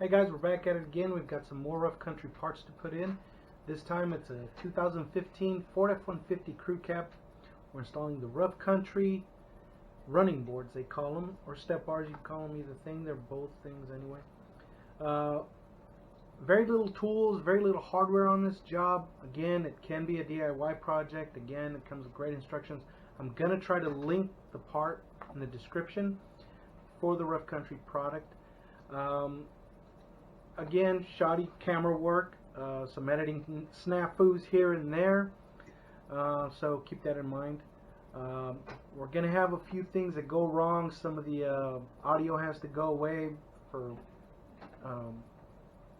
Hey guys, we're back at it again. We've got some more rough country parts to put in. This time it's a 2015 Ford F-150 crew cab. We're installing the rough country running boards, they call them, or step bars, you call them either thing. They're both things anyway. Very little tools, very little hardware on this job. Again, it can be a DIY project. Again, it comes with great instructions. I'm going to try to link the part in the description for the rough country product. Again, shoddy camera work, some editing snafus here and there, so keep that in mind. We're going to have a few things that go wrong. Some of the audio has to go away for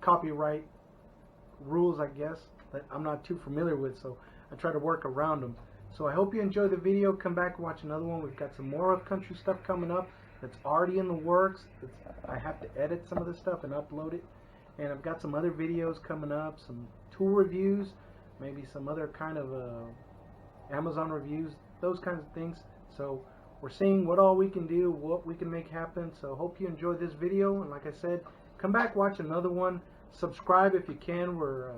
copyright rules, I guess, that I'm not too familiar with, so I try to work around them. So I hope you enjoy the video. Come back and watch another one. We've got some more rough country stuff coming up that's already in the works. I have to edit some of this stuff and upload it. And I've got some other videos coming up, some tool reviews, maybe some other kind of Amazon reviews, those kinds of things. So we're seeing what all we can do, what we can make happen. So hope you enjoyed this video. And like I said, come back, watch another one. Subscribe if you can. We're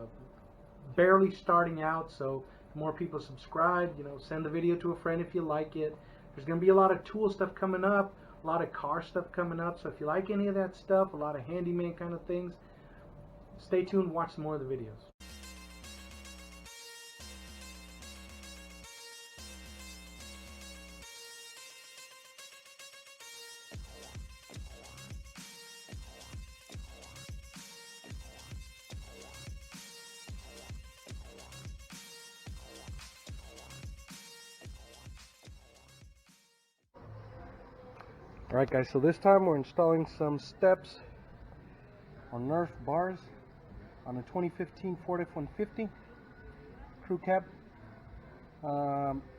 barely starting out, so the more people subscribe, send the video to a friend if you like it. There's going to be a lot of tool stuff coming up, a lot of car stuff coming up. So if you like any of that stuff, a lot of handyman kind of things, stay tuned, watch some more of the videos. Alright guys, so this time we're installing some steps or Nerf bars on a 2015 Ford F-150 crew cab.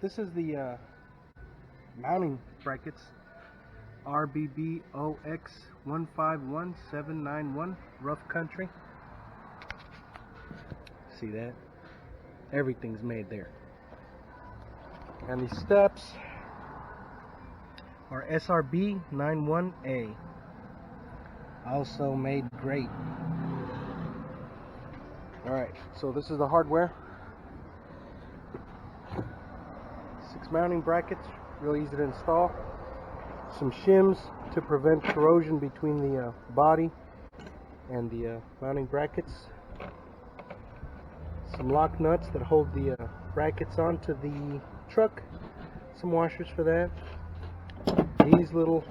This is the mounting brackets, RBBOX151791 rough country. See that? Everything's made there. And these steps are SRB91A, also made great. Alright, so this is the hardware. 6 mounting brackets, real easy to install. Some shims to prevent corrosion between the body and the mounting brackets. Some lock nuts that hold the brackets onto the truck. Some washers for that. These little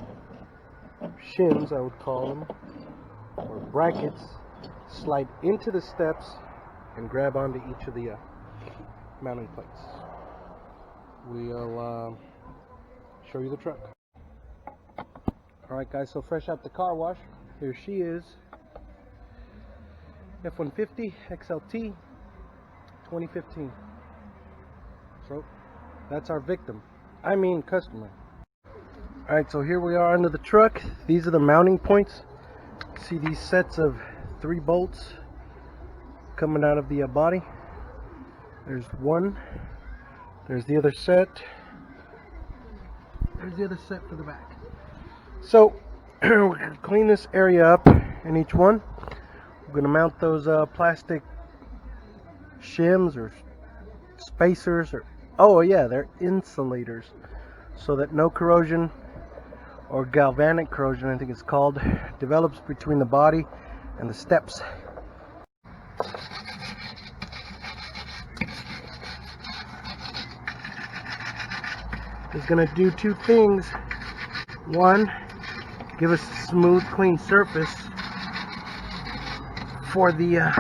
shims, I would call them, or brackets, slide into the steps and grab onto each of the mounting plates. We'll show you the truck. Alright guys, so fresh out the car wash, here she is. F-150 XLT 2015. So that's our victim. I mean customer. Alright, so here we are under the truck. These are the mounting points. See these sets of 3 bolts coming out of the body. There's one. There's the other set. There's the other set for the back. So we're going to clean this area up in each one. We're going to mount those plastic shims or spacers, or oh yeah, they're insulators, so that no corrosion, or galvanic corrosion I think it's called, develops between the body and the steps. It's going to do 2 things. One, give us a smooth, clean surface for the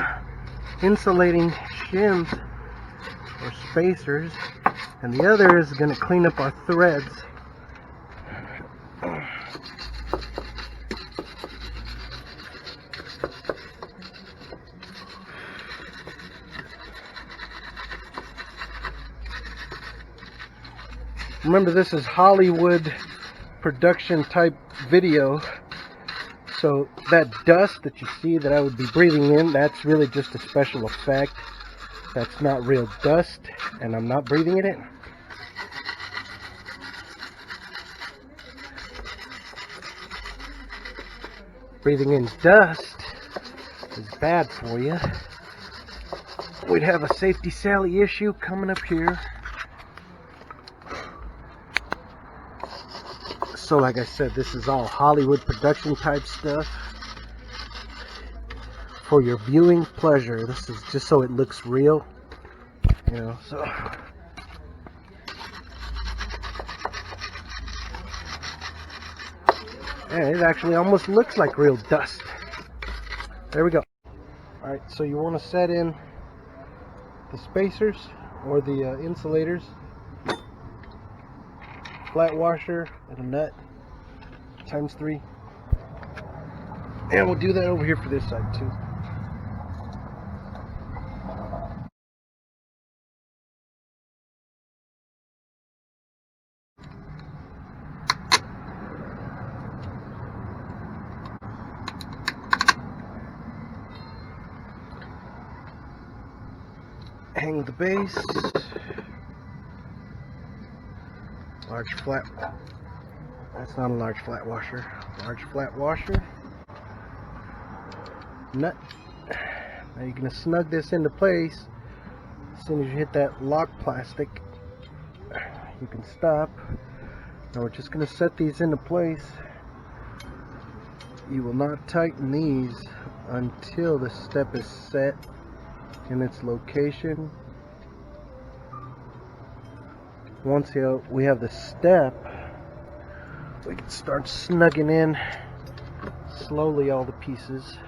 insulating shims or spacers, and the other is going to clean up our threads. Remember, this is Hollywood production type video, so that dust that you see that I would be breathing in, that's really just a special effect. That's not real dust, and I'm not breathing it in. breathing in dust is bad for you. We'd have a safety Sally issue coming up here. So like I said, this is all Hollywood production type stuff for your viewing pleasure. This is just so it looks real, you know. So yeah, it actually almost looks like real dust. There we go. Alright, so you want to set in the spacers or the insulators, flat washer and a nut times 3, and we'll do that over here for this side too. Hang the base, large flat, that's not a large flat washer, large flat washer, nut. Now you're going to snug this into place. As soon as you hit that lock plastic, you can stop. Now we're just going to set these into place. You will not tighten these until the step is set in its location. Once we have the step, we can start snugging in slowly all the pieces.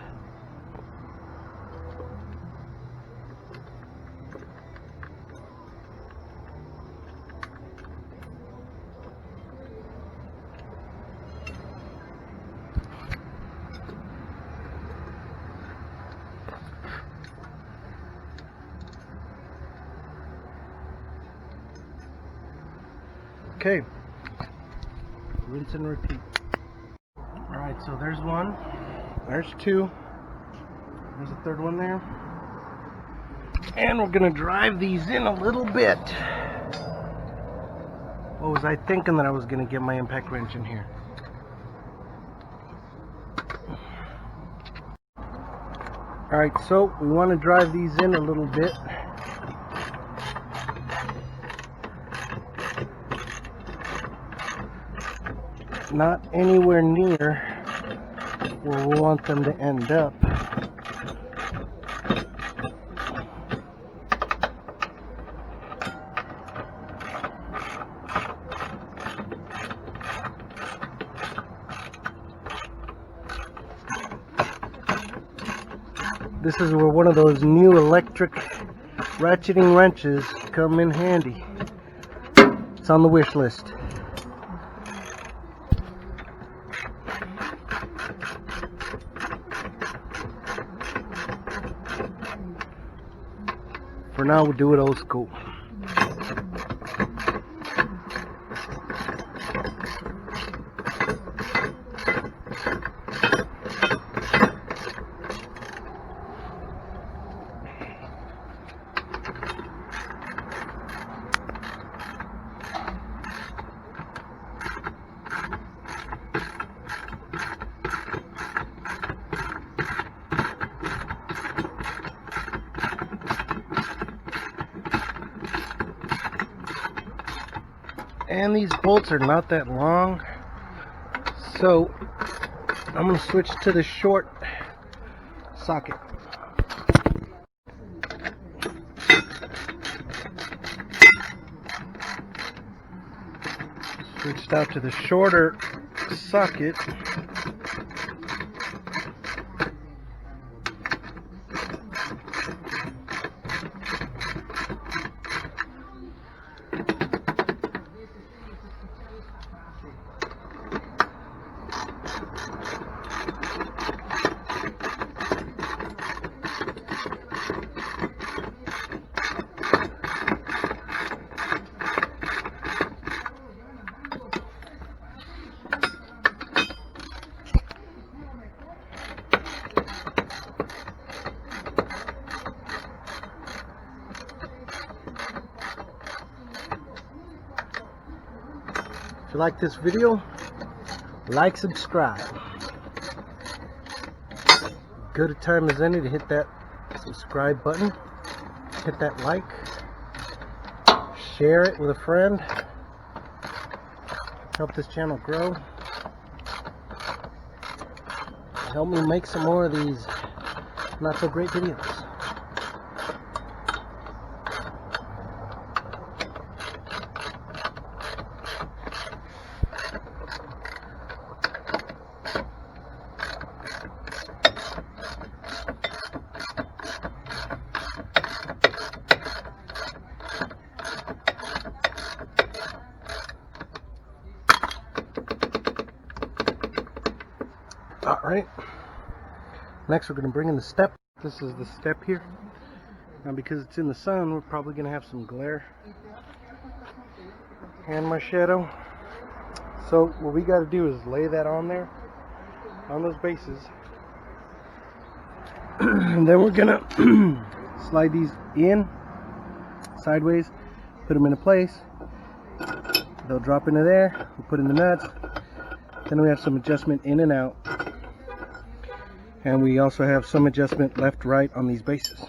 Okay, rinse and repeat. Alright, so there's one, there's two, there's a third one there, and we're going to drive these in a little bit. What was I thinking that I was going to get my impact wrench in here? Alright, so we want to drive these in a little bit. Not anywhere near where we want them to end up. This is where one of those new electric ratcheting wrenches come in handy. It's on the wish list. For now, we'll do it old school. And these bolts are not that long, so I'm going to switch to the short socket. Switched out to the shorter socket. If you like this video, like, subscribe. good a time as any to hit that subscribe button, hit that like, share it with a friend, help this channel grow, help me make some more of these not so great videos. Alright, next we're going to bring in the step. This is the step here. Now because it's in the sun, we're probably going to have some glare and my shadow. So what we got to do is lay that on there, on those bases. And then we're going to slide these in sideways, put them into place. They'll drop into there, we'll put in the nuts. Then we have some adjustment in and out. And we also have some adjustment left, right on these bases.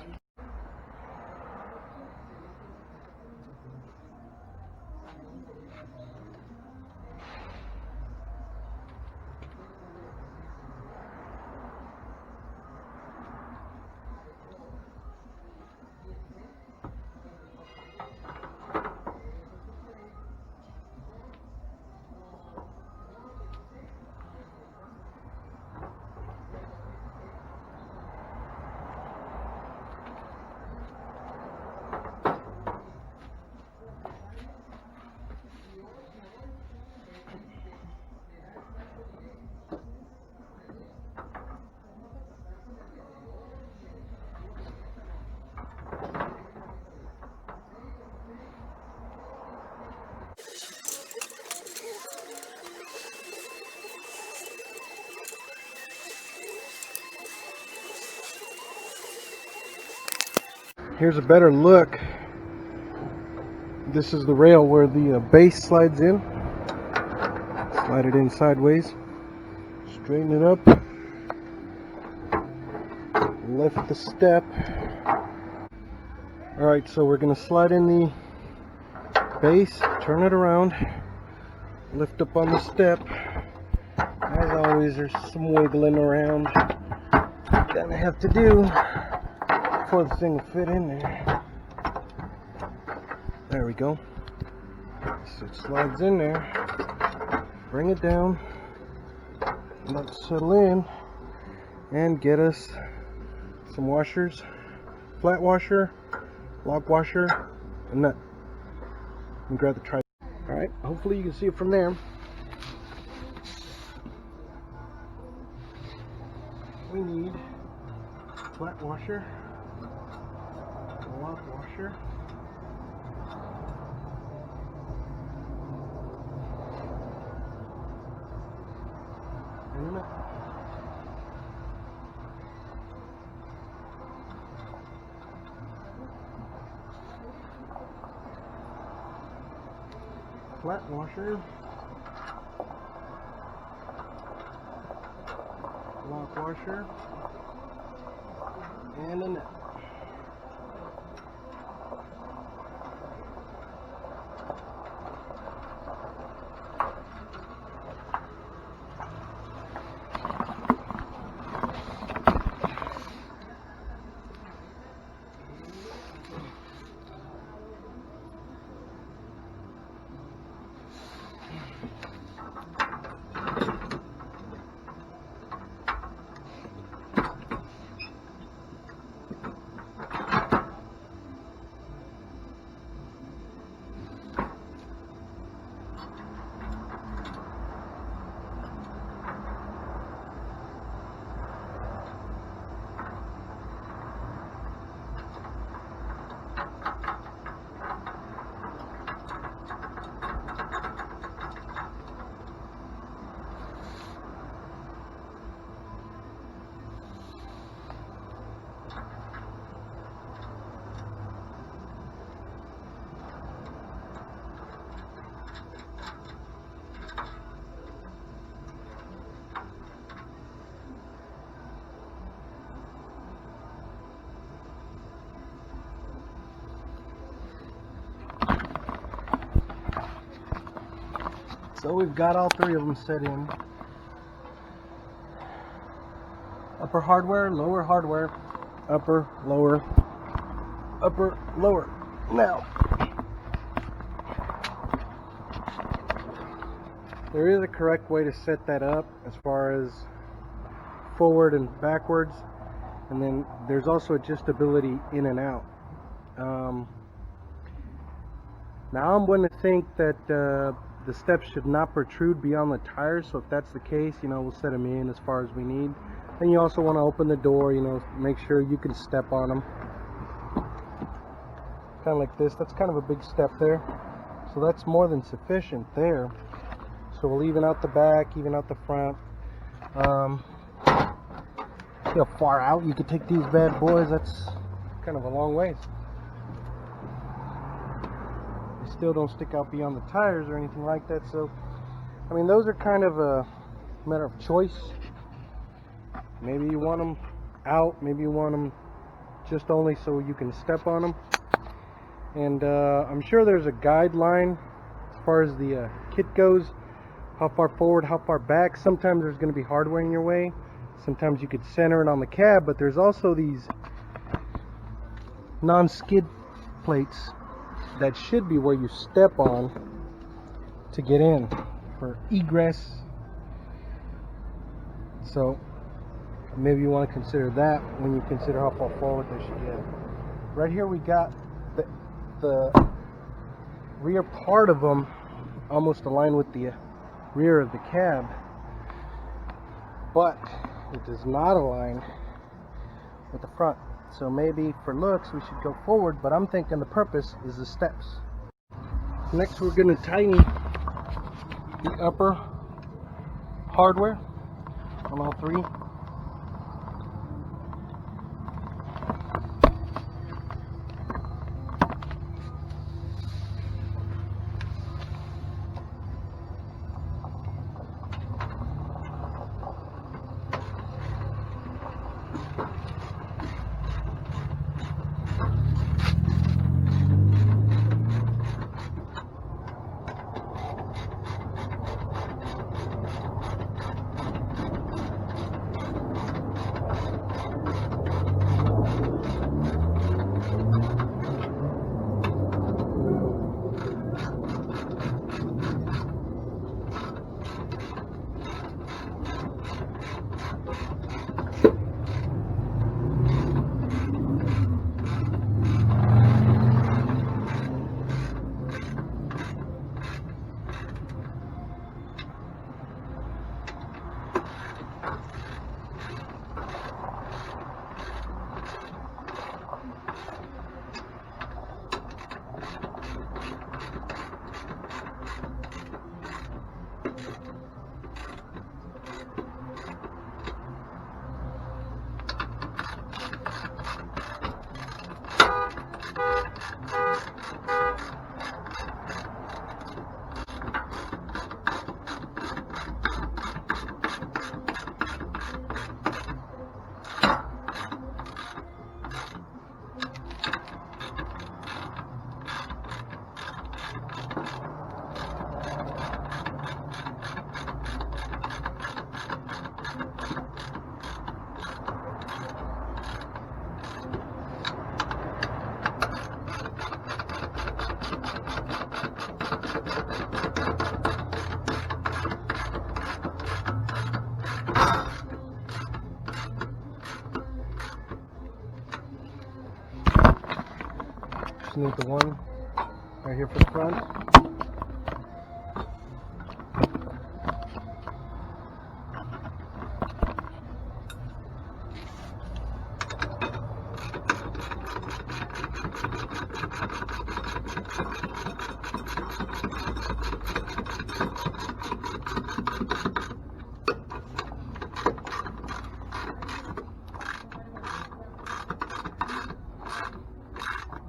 Here's a better look. This is the rail where the base slides in. Slide it in sideways. Straighten it up. Lift the step. Alright, so we're going to slide in the base, turn it around, lift up on the step. As always, there's some wiggling around you're going to have to do before the thing will fit in there. There we go. So it slides in there. Bring it down. Let it settle in. And get us some washers. Flat washer, lock washer, and nut. And grab the tri. Alright, hopefully you can see it from there. We need flat washer, lock washer, and a nut. Flat washer, lock washer, and a nut. So we've got all three of them set in. Upper hardware, lower hardware, upper, lower, upper, lower. Now, there is a correct way to set that up as far as forward and backwards, and then there's also adjustability in and out. Now I'm going to think that the steps should not protrude beyond the tires, so if that's the case, you know, we'll set them in as far as we need. Then you also want to open the door, you know, make sure you can step on them. Kind of like this. That's kind of a big step there. So that's more than sufficient there. So we'll even out the back, even out the front. See how far out you could take these bad boys. That's kind of a long ways. They still don't stick out beyond the tires or anything like that. So, I mean, those are kind of a matter of choice. Maybe you want them out, maybe you want them just only so you can step on them. And I'm sure there's a guideline as far as the kit goes, how far forward, how far back. Sometimes there's going to be hardware in your way. Sometimes you could center it on the cab, but there's also these non-skid plates that should be where you step on to get in for egress. So maybe you want to consider that when you consider how far forward they should get. Right here we got the rear part of them almost aligned with the rear of the cab, but it does not align with the front. So maybe for looks we should go forward, but I'm thinking the purpose is the steps. Next we're going to tighten the upper hardware on all three. Just need the one right here for the front.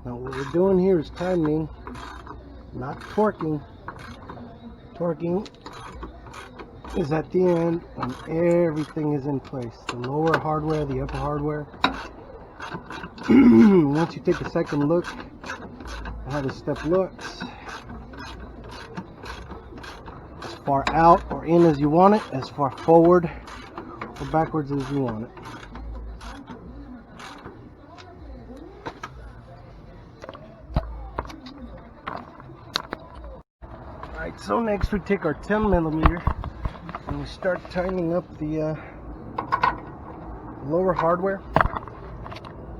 Now what we're doing here is tightening, not torquing. Torquing is at the end when everything is in place. The lower hardware, the upper hardware. Once you take a second look at how the step looks, as far out or in as you want it, as far forward or backwards as you want it. Alright, so next we take our 10mm and we start tightening up the lower hardware.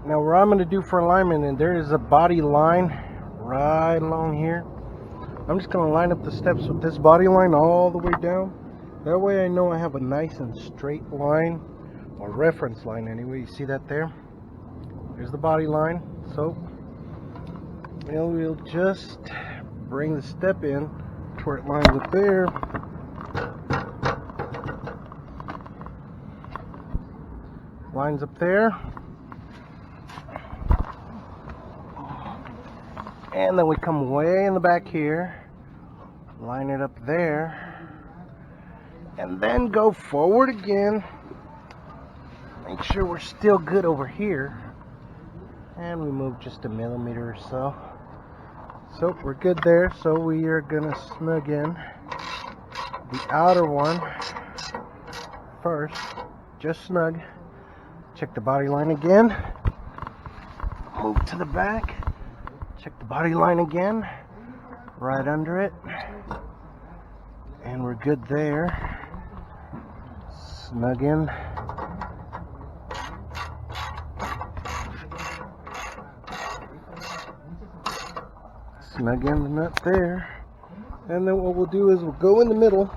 Now what I'm going to do for alignment, and there is a body line right along here. I'm just going to line up the steps with this body line all the way down. That way I know I have a nice and straight line, or reference line anyway. You see that there? There's the body line. So we'll just bring the step in to where it lines up there. Lines up there. And then we come way in the back here, line it up there, and then go forward again. Make sure we're still good over here. And we move just a millimeter or so. So we're good there. So we are gonna snug in the outer one first, just snug. Check the body line again. Move to the back. Check the body line again, right under it, and we're good there. Snug in. Snug in the nut there, and then what we'll do is we'll go in the middle.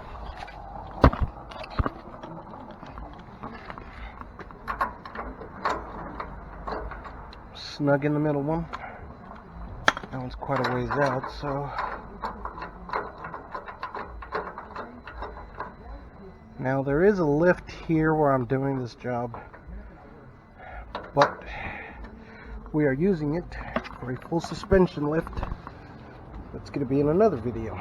Snug in the middle one. That one's quite a ways out, so now there is a lift here where I'm doing this job, but we are using it for a full suspension lift. That's going to be in another video.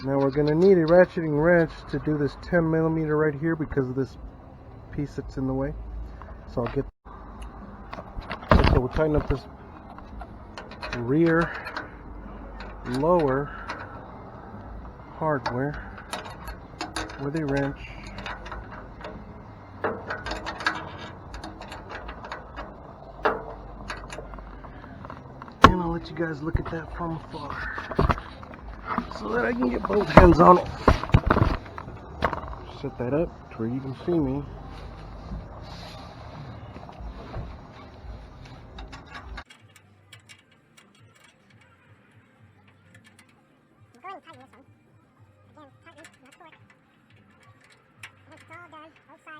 Now we're going to need a ratcheting wrench to do this 10mm right here because of this piece that's in the way. So I'll get. So we'll tighten up this rear lower hardware with a wrench. And I'll let you guys look at that from afar so that I can get both hands on it. Set that up to where you can see me. Start up on the hardware.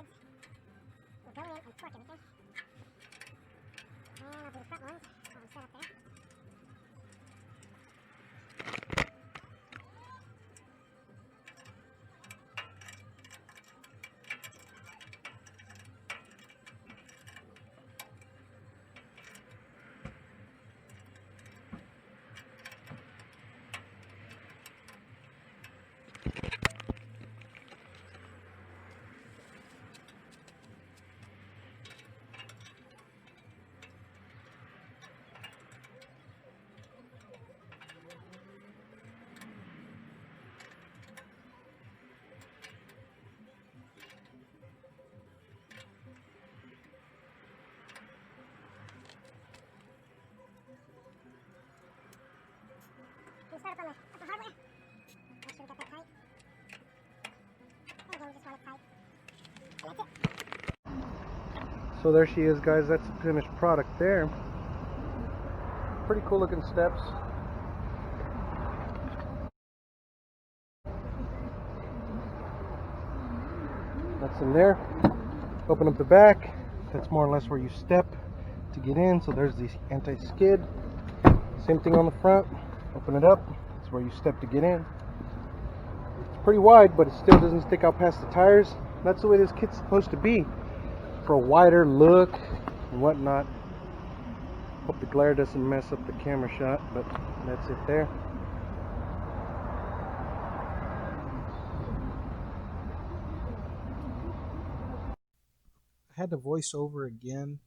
Make sure we got that tight. And again, we just want it tight. And that's it. So there she is, guys. That's the finished product there. Pretty cool looking steps. That's in there. Open up the back. That's more or less where you step to get in. So there's the anti-skid. Same thing on the front. Open it up. That's where you step to get in. It's pretty wide, but it still doesn't stick out past the tires. That's the way this kit's supposed to be, for a wider look and whatnot. Hope the glare doesn't mess up the camera shot, but that's it there. I had to voice over again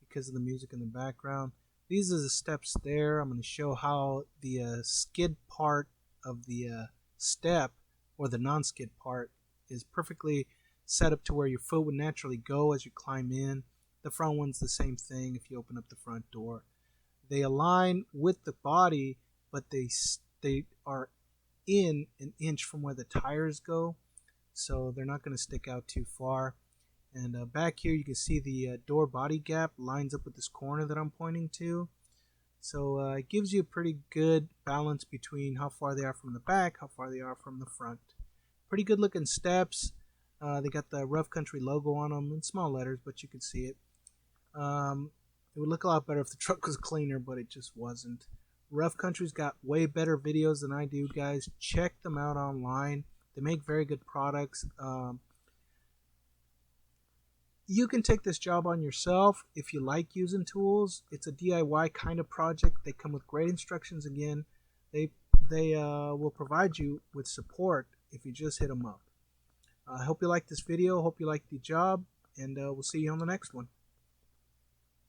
because of the music in the background. These are the steps there. I'm going to show how the skid part of the step, or the non-skid part, is perfectly set up to where your foot would naturally go as you climb in. The front one's the same thing if you open up the front door. They align with the body, but they are in an inch from where the tires go, so they're not going to stick out too far. And back here you can see the door body gap lines up with this corner that I'm pointing to. So it gives you a pretty good balance between how far they are from the back, how far they are from the front. Pretty good looking steps. They got the Rough Country logo on them in small letters, but you can see it. It would look a lot better if the truck was cleaner, but it just wasn't. Rough Country's got way better videos than I do, guys. Check them out online. They make very good products. You can take this job on yourself if you like using tools. It's a DIY kind of project. They come with great instructions. Again, they will provide you with support if you just hit them up. I hope you like this video. Hope you like the job, and we'll see you on the next one.